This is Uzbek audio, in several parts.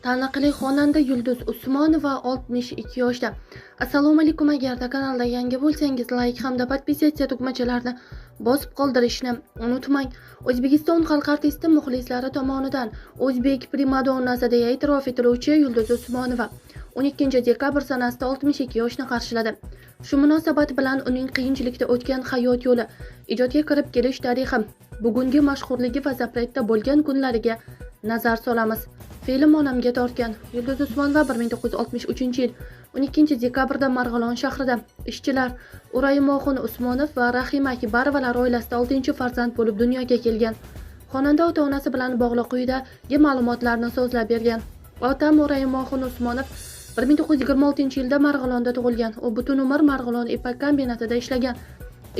Taniqli xonanda Yulduz Usmonova 62 yoshda. Assalomu alaykum, agarda kanalda yangi bo'lsangiz like hamda podpisatsiya tugmachalarini bosib qoldirishni unutmang. O'zbekiston xalq artisti muxlislari tomonidan o'zbek primadonnasi deya e'tirof etiluvchi Yulduz Usmonova 12 dekabr sanasida 62 yoshni qarshiladi. Shu munosabat bilan uning qiyinchilikda o'tgan hayot yo'li, ijodga kirib kelish tarixi, bugungi mashhurligi va zapravda bo'lgan kunlariga nazar solamiz. Film onamga tortgan. Yulduz Usmonova 1963 yil 12 dekabrda Marg'ilon shahrida ishchilar Uraymoxin Usmonov va Rahima Akbarovalar oilasida 6-farzand bo'lib dunyoga kelgan. Xonanda ota-onasi bilan bog'liq quyidagi ma'lumotlarni so'zlab bergan. Otam Uraymoxin Usmonov 1926 yilda Marg'ilonda tug'ilgan. U butun umr Marg'ilon ipak kombinatida ishlagan.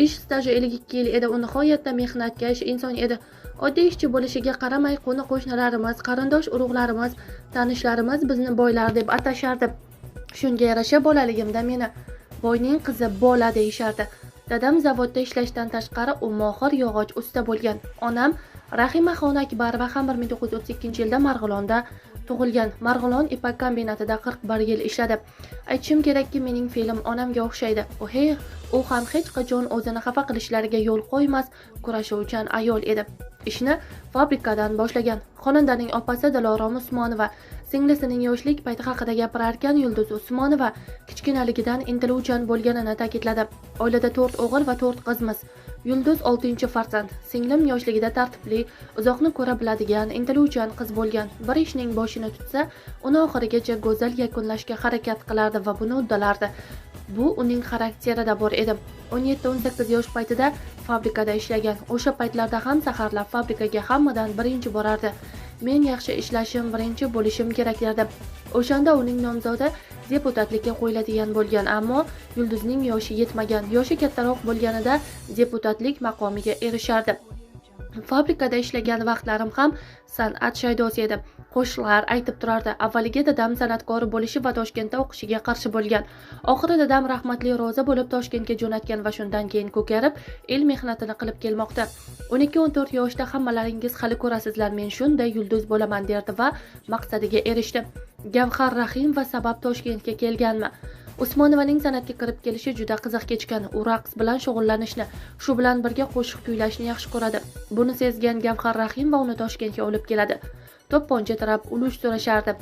Ish staji 52 yil edi. U nihoyatda mehnatkash inson edi. Oddiy ishchi bo'lishiga qaramay, qo'ni-qo'shnilarimiz, qarindosh urug'larimiz, tanishlarimiz bizni boylar deb atashardi. Shunga yarasha bolaligimda meni boyning qizi bola deyishardi. Dadam zavodda ishlashdan tashqari u mohir yog'och usta bo'lgan. Onam Rahimaxon Akbarova ham 1932-yilda Marg'ilonda tug'ilgan. Marg'ilon ipak kombinatida 41 yil ishladi. Aytishim kerakki, mening fe'lim onamga o'xshaydi. U ham hech qachon o'zini xafa qilishlariga yo'l qo'ymas, kurashuvchan ayol edi. Ishni fabrikadan boshlagan. Xonandaning opasi Dilorom Usmonova singlisining yoshlik payti haqida gapirarkan, Yulduz Usmonova kichkinaligidan intiluvchan bo'lganini ta'kidladi. Oilada 4 o'g'il va 4 qizmiz. Yulduz 6-farzand. Singlim yoshligida tartibli, uzoqni ko'ra biladigan, intiluvchan qiz bo'lgan. Bir ishning boshini tutsa, uni oxirigacha go'zal yakunlashga harakat qilardi va buni uddalardi. Bu uning xarakterida bor edi. 17-18 yosh paytida fabrikada ishlagan. O'sha paytlarda ham saharlab fabrikaga hammadan birinchi borardi. Men yaxshi ishlashim, birinchi bo'lishim kerak derdi. O'shanda uning nomzodi deputatlikka qo'yiladigan bo'lgan, ammo Yulduzning yoshi yetmagan. Yoshi kattaroq bo'lganida deputatlik maqomiga erishardi. Fabrikada ishlagan vaqtlarim ham san'at shaydosi edi. Qo'shiqlar aytib turardi. Avvaliga dadam san'atkor bo'lishi va Toshkentda o'qishiga qarshi bo'lgan. Oxiri dadam rahmatli rozi bo'lib Toshkentga jo'natgan va shundan keyin ko'karib, el mehnatini qilib kelmoqda. 12-14 yoshda hammalaringiz hali ko'rasizlar, men shunday yulduz bo'laman derdi va maqsadiga erishdi. Gavhar Rahim va sabab Toshkentga kelganmi? Usmonovaning san'atga kirib kelishi juda qiziq kechgan. U raqs bilan shug'ullanishni, shu bilan birga qo'shiq kuylashni yaxshi ko'radi. Buni sezgan Gavhar Rahim va uni Toshkentga olib keladi. To'pponcha tirab, ulush so'rashardi.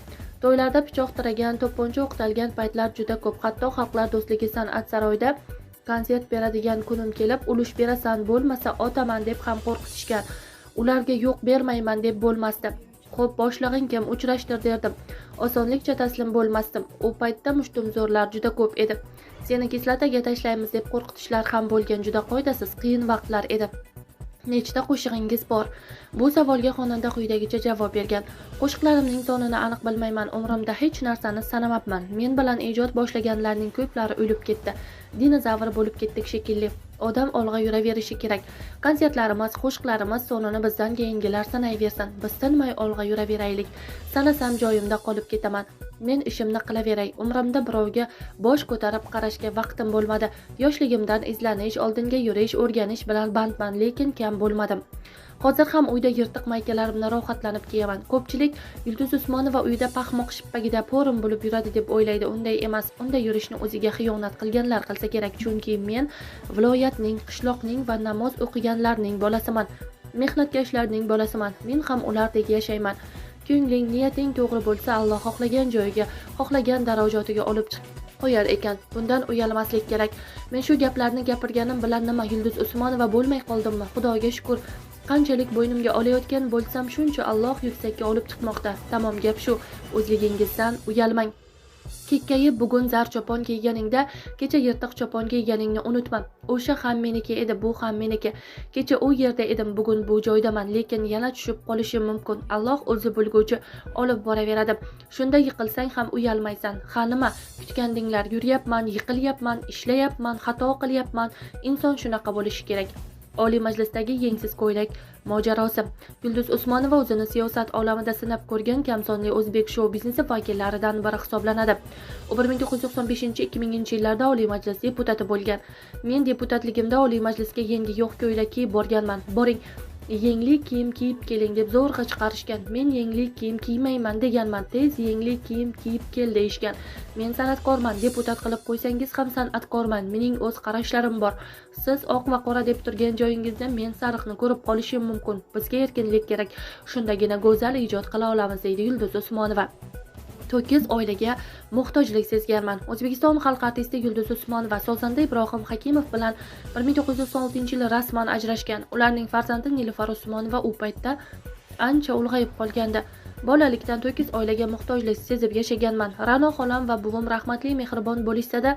To'ylarda pichoq tiragan, to'pponcha o'qitalgan paytlar juda ko'p. Hatto Xalqlar do'stligi san'at saroyida konsert beradigan kunim kelib, ulush berasan, bo'lmasa otaman deb ham qo'rqitishgan. Ularga yo'q bermayman deb bo'lmasdi. Xo'p, boshlig'ing kim, uchrashtir derdim. Osonlikcha taslim bo'lmasdim. U paytda mushtumzo'rlar juda ko'p edi. Seni kislataga tashlaymiz deb qo'rqitishlar ham bo'lgan. Juda qoidasiz, qiyin vaqtlar edi. Nechta qo'shig'ingiz bor? Bu savolga xonanda quyidagicha javob bergan. Qo'shiqlarimning sonini aniq bilmayman. Umrimda hech narsani sanamabman. Men bilan ijod boshlaganlarning ko'plari o'lib ketdi. Dinozavr bo'lib ketdik shekilli. Odam olg'a yuraverishi kerak. Konsertlarimiz, qo'shiqlarimiz sonini bizdan keyingilar sanayversin. Biz tinmay olg'a yuraveraylik. Sanasam joyimda qolib ketaman. Men ishimni qilaveray. Umrimda birovga bosh ko'tarib qarashga vaqtim bo'lmadi. Yoshligimdan izlanish, oldinga yurish, o'rganish bilan bandman, lekin kam bo'lmadim. Hozir ham uyda yirtiq maykalarimni rohatlanib kiyaman. Ko'pchilik Yulduz Usmonova uyda paxmoq shippagida po'rim bo'lib yuradi deb o'ylaydi. Unday emas. Unday yurishni o'ziga xiyonat qilganlar qilsa kerak, chunki men viloyatning, qishloqning va namoz o'qiganlarning bolasiman. Mehnatkashlarning bolasiman. Men ham ulardek yashayman. Ko'ngling, niyating to'g'ri bo'lsa, Alloh xohlagan joyiga, xohlagan darajatiga olib qo'yar ekan. Bundan uyalmaslik kerak. Men shu gaplarni gapirganim bilan nima, Yulduz Usmonova bo'lmay qoldimmi? Xudoga shukr. Qanchalik bo'ynimga olayotgan bo'lsam, shuncha Alloh yuksakka olib chiqmoqda. Tamom, gap shu. O'zligingizdan uyalmang. Kekkayib bugun zar chopon kiyganingda, kecha yirtiq chopon kiyganingni unutma. O'sha ham meniki edi, bu ham meniki. Kecha u yerda edim, bugun bu joydaman, lekin yana tushib qolishim mumkin. Alloh o'zi bo'lguvchi olib boraveradi. Shunda yiqilsang ham uyalmaysan. Ha nima? Kutgandinglar, yuryapman, yiqilyapman, ishlayapman, xato qilyapman. Inson shunaqa bo'lishi kerak. Oliy Majlisdagi yengsiz ko'ylak mojarosi. Yulduz Usmonova o'zini siyosat olamida sinab ko'rgan kamsonli o'zbek shou biznesi vakillaridan biri hisoblanadi. U 1995-2000 yillarda Oliy Majlis deputati bo'lgan. Men deputatligimda Oliy Majlisga yangi yo'q ko'ylak kiyib borganman. Boring, yengli kiyim kiyib keling deb zo'rg'a chiqarishgan. Men yengli kiyim kiymayman deganman. Tez yengli kiyim kiyib kel deyishgan. Men san'atkorman, deputat qilib qo'ysangiz ham san'atkorman. Mening o'z qarashlarim bor. Siz oq va qora deb turgan joyingizda men sariqni ko'rib qolishim mumkin. Bizga erkinlik kerak. Shundagina go'zal ijod qila olamiz, deydi Yulduz Usmonova. To'kis oilaga muhtojlik sezganman. O'zbekiston xalq artisti Yulduz Usmonova sozanda Ibrohim Hakimov bilan 1996-yili rasman ajrashgan. Ularning farzandi Nilufar Usmonova u paytda ancha ulg'ayib qolgandi. Bolalikdan to'kis oilaga muhtojlik sezib yashaganman. Ra'no xolam va buvim rahmatli mehribon bo'lishsa-da,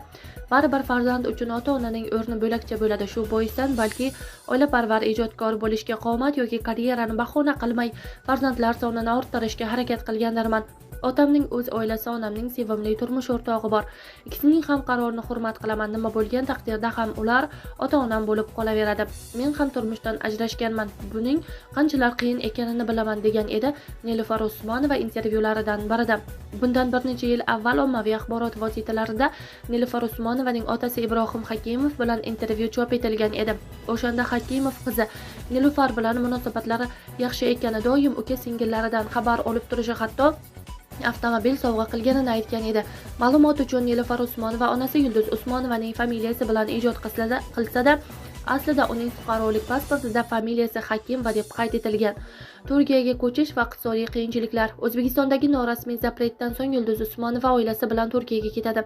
baribir farzand uchun ota-onaning o'rni bo'lakcha bo'ladi. Shu boisdan balki oilaparvar ijodkor bo'lishga qomat yoki karyerani bahona qilmay farzandlar sonini orttirishga harakat qilgandirman. Otamning o'z oilasi, onamning sevimli turmush o'rtog'i bor. Ikkisining ham qarorini hurmat qilaman. Nima bo'lgan taqdirda ham ular ota-onam bo'lib qolaveradi. Men ham turmushdan ajrashganman. Buning qanchalar qiyin ekanini bilaman, degan edi Nilufar Usmonova intervyularidan birida. Bundan bir necha yil avval ommaviy axborot vositalarida Nilufar Usmonovaning otasi Ibrohim Hakimov bilan intervyu chop etilgan edi. O'shanda Hakimov qizi Nilufar bilan munosabatlari yaxshi ekani, doim uka singillaridan xabar olib turishi, hatto avtomobil sovg'a qilganini aytgan edi. Ma'lumot uchun Nilufar Usmonova onasi Yulduz Usmonovaning familiyasi bilan ijod qilsa-da, aslida uning fuqarolik pasportida familiyasi Hakimova deb qayd etilgan. Turkiyaga ko'chish va iqtisodiy qiyinchiliklar. O'zbekistondagi norasmiy zapretdan so'ng Yulduz Usmonova oilasi bilan Turkiyaga ketadi.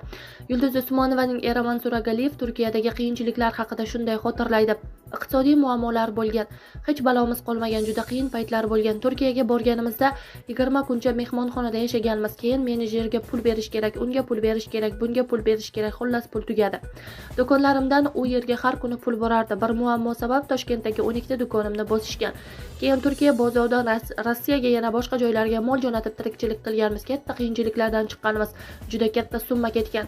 Yulduz Usmonovaning eri Mansur Agaliyev Turkiyadagi qiyinchiliklar haqida shunday xotirlaydi. Iqtisodiy muammolar bo'lgan, hech balomuz qolmagan, juda qiyin paytlar bo'lgan. Turkiyaga borganimizda 20 kuncha mehmonxonada yashaganmiz. Keyin menejerga pul berish kerak, unga pul berish kerak, bunga pul berish kerak, xullas pul tugadi. Do'konlarimdan u yerga har kuni pul borardi. Bir muammo sabab Toshkentdagi 12 ta do'konimni bosishgan. Keyin Turkiya bozoridan Rossiyaga yana boshqa joylarga mol jo'natib tirikchilik qilganmiz. Katta qiyinchiliklardan chiqqanmiz. Juda katta summa ketgan.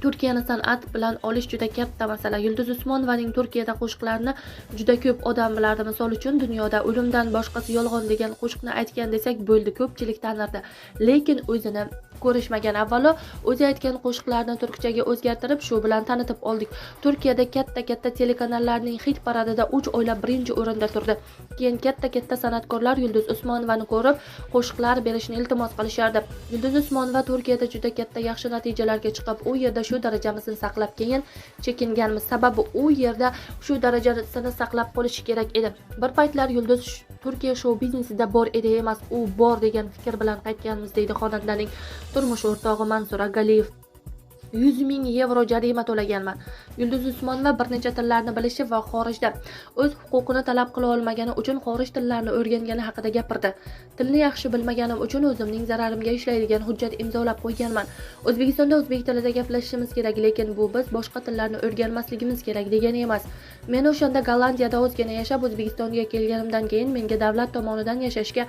Turkiyani san'at bilan olish juda katta masala. Yulduz Usmonovaning Turkiyada qo'shiqlarini juda ko'p odam bilardi. Misol uchun dunyoda o'limdan boshqasi yolg'on degan qo'shiqni aytgan desak bo'ldi, ko'pchilik tanirdi. Lekin o'zini ko'rishmagan. Avvalo o'zi aytgan qo'shiqlarni turkchaga o'zgartirib, shu bilan tanitib oldik. Turkiyada katta telekanallarning hit paradida 3 oila birinchi o'rinda turdi. Keyin katta san'atkorlar Yulduz Usmonovani ko'rib, qo'shiqlar berishni iltimos qilishardi. Yulduz Usmonova Turkiyada juda katta yaxshi natijalarga chiqib, u yerda shu darajamizni saqlab, keyin chekinganmiz. Sababi u yerda shu darajasini saqlab qolishi kerak edi. Bir paytlar Yulduz Turkiya shou biznesida bor edi emas, u bor degan fikr bilan qaytganmiz, deydi xonandaning turmush o'rtog'i Mansur Agaliyev. 100 ming yevro jarima to'laganman. Yulduz Usmonova bir necha tillarni bilishi va xorijda o'z huquqini talab qila olmagani uchun xorij tillarini o'rgangani haqida gapirdi. Tilni yaxshi bilmaganim uchun o'zimning zararimga ishlaydigan hujjat imzolab qo'yganman. O'zbekistonda o'zbek tilida gaplashishimiz kerak, lekin bu biz boshqa tillarni o'rganmasligimiz kerak degani emas. Men o'shanda Gollandiyada o'zgina yashab, O'zbekistonga kelganimdan keyin menga davlat tomonidan yashashga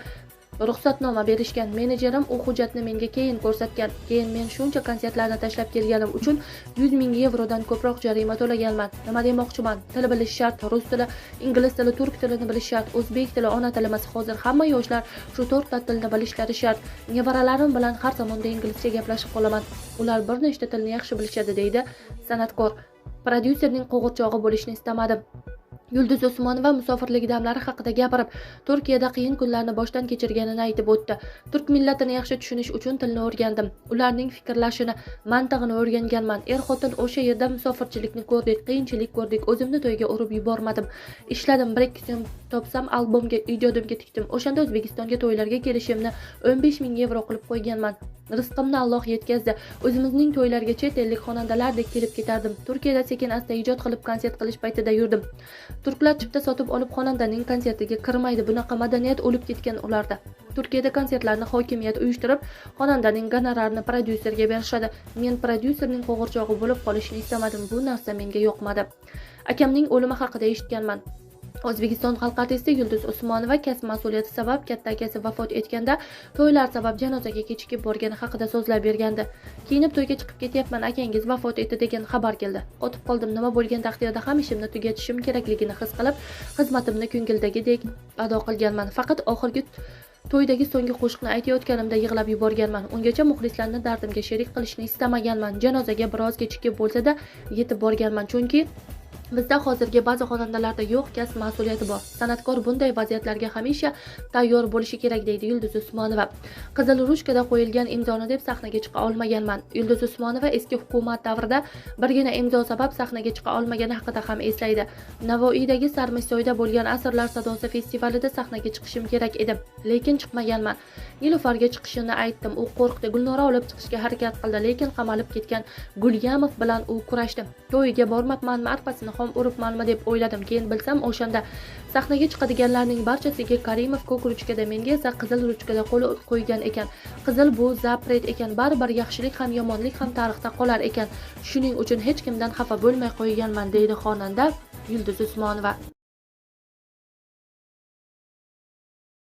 ruxsatnoma berishgan. Menejerim u hujjatni menga keyin ko'rsatgan. Keyin men shuncha konsertlarni tashlab kelganim uchun 100 ming yevrodan ko'proq jarima to'laganman. Nima demoqchiman? Til bilish shart, rus tili, ingliz tili, turk tilini bilish shart, o'zbek tili ona tilimiz. Hozir hamma yoshlar shu 4 ta tilni bilishlari shart. Nevaralarim bilan har zamonda inglizcha gaplashib qolaman. Ular bir nechta tilni yaxshi bilishadi, deydi san'atkor. Prodyuserning qo'g'irchog'i bo'lishni istamadim. Yulduz Usmonova musofirlik damlari haqida gapirib, Turkiyada qiyin kunlarni boshdan kechirganini aytib o'tdi. Turk millatini yaxshi tushunish uchun tilni o'rgandim. Ularning fikrlashini, mantig'ini o'rganganman. Er-xotin o'sha yerda musofirchilikni ko'rdik, qiyinchilik ko'rdik. O'zimni to'yga urib yubormadim. Ishladim, 1-2 so'm topsam albomga, ijodimga tikdim. O'shanda O'zbekistonga to'ylarga kelishimni 15 ming yevro qilib qo'yganman. Rizqimni Alloh yetkazdi. O'zimizning to'ylarga chet ellik xonandalardek kelib ketardim. Turkiyada sekin-asta ijod qilib konsert qilish paytida yurdim. Turklar chipta sotib olib xonandaning konsertiga kirmaydi. Bunaqa madaniyat o'lib ketgan ularda. Turkiyada konsertlarni hokimiyat uyushtirib, xonandaning gonorarini prodyuserga berishadi. Men prodyuserning qo'g'irchog'i bo'lib qolishni istamadim. Bu narsa menga yoqmadi. Akamning o'limi haqida eshitganman. O'zbekiston xalq artisti Yulduz Usmonova kasb mas'uliyati sabab katta akasi vafot etganda to'ylar sabab janozaga kechikib borgani haqida so'zlab bergandi. Kiyinib to'yga chiqib ketyapman, akangiz vafot etdi degan xabar keldi. Qotib qoldim, nima bo'lgan taqdirda ham ishimni tugatishim kerakligini his qilib, xizmatimni ko'ngildagidek ado qilganman. Faqat oxirgi to'ydagi so'nggi qo'shiqni aytayotganimda yig'lab yuborganman. Ungacha muxlislarni dardimga sherik qilishni istamaganman. Janozaga biroz kechikib bo'lsa-da yetib borganman, chunki Bizda hozirgi ba'zi xonandalarda yo'q kasb mas'uliyati bor. San'atkor bunday vaziyatlarga hamisha tayyor bo'lishi kerak, deydi Yulduz Usmonova. Qizil ruchkada qo'yilgan imzoni deb sahnaga chiqa olmaganman. Yulduz Usmonova eski hukumat davrida birgina imzo sabab sahnaga chiqa olmagani haqida ham eslaydi. Navoiydagi Sarmistoyda bo'lgan Asrlar sadosi festivalida sahnaga chiqishim kerak edi, lekin chiqmaganman. Nilufarga chiqishini aytdim, u qo'rqdi. Gulnora olib chiqishga harakat qildi, lekin qamalib ketgan Gulyamov bilan u kurashdi. To'yiga bormabmanmi, arpasini xom uribmanmi deb o'yladim. Keyin bilsam, o'shanda sahnaga chiqadiganlarning barchasiga Karimov ko'k ruchkada, menga esa qizil ruchkada qo'l qo'ygan ekan. Qizil bu zapret ekan, baribir yaxshilik ham yomonlik ham tarixda qolar ekan. Shuning uchun hech kimdan xafa bo'lmay qo'yganman, deydi xonanda Yulduz Usmonova.